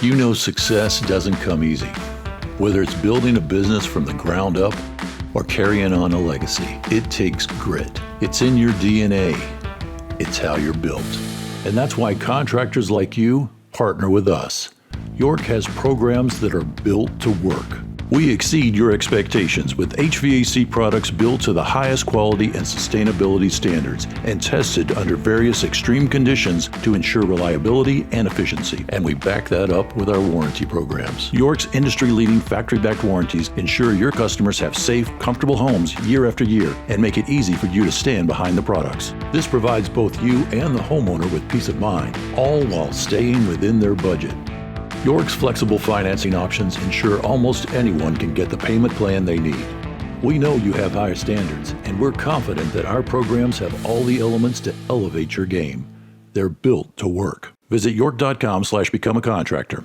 You know success doesn't come easy. Whether it's building a business from the ground up or carrying on a legacy, it takes grit. It's in your DNA. It's how you're built. And that's why contractors like you partner with us. York has programs that are built to work. We exceed your expectations with HVAC products built to the highest quality and sustainability standards and tested under various extreme conditions to ensure reliability and efficiency. And we back that up with our warranty programs. York's industry-leading factory-backed warranties ensure your customers have safe, comfortable homes year after year and make it easy for you to stand behind the products. This provides both you and the homeowner with peace of mind, all while staying within their budget. York's flexible financing options ensure almost anyone can get the payment plan they need. We know you have higher standards, and we're confident that our programs have all the elements to elevate your game. They're built to work. Visit york.com/become a contractor.